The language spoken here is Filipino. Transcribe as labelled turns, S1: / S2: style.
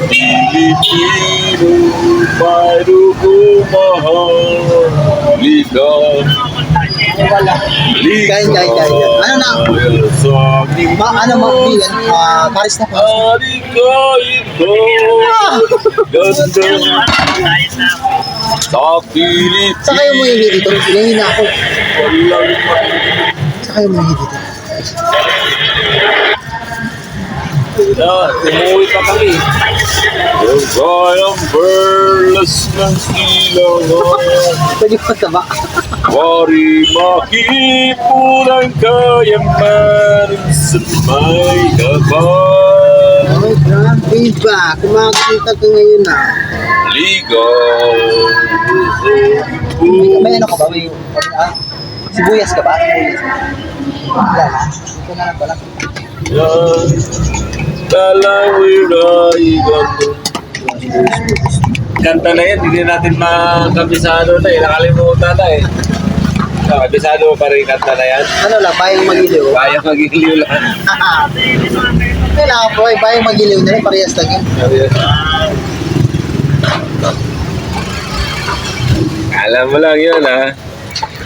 S1: Pilipino, mayroong mahalika.
S2: Wala. Ganyan. Ano na?
S1: Sa aking
S2: Ano mag-bilan? Paris na po.
S1: halika ito. Ganda. Sa Pilipinas.
S2: Sa kayo mo hindi dito? Hihina ako.
S1: Walang
S2: Sa kayo mo hindi dito?
S1: umuwi pa kami. Kayang berlas ng silangan.
S2: Pwede pa ka ba?
S1: Wari makipulang kayamanan sa may kapal.
S2: Ay, grabe ba? Kumakita ka ngayon na.
S1: Ligaw.
S2: May ano ka ba? May sibuyas ka ba? Sibuyas. Wala na. Ito na lang pala.
S1: Kanta na yan, hindi natin makabisado na eh. Nakalimutan na eh. Kabisado mo pa rin kanta na yan.
S2: Ano lang, bayang magiliw.
S1: Kaya magiliw lang.
S2: Kailangan po ay bayang magiliw na rin. Parehas lang yun.
S1: Alam mo lang yun ha.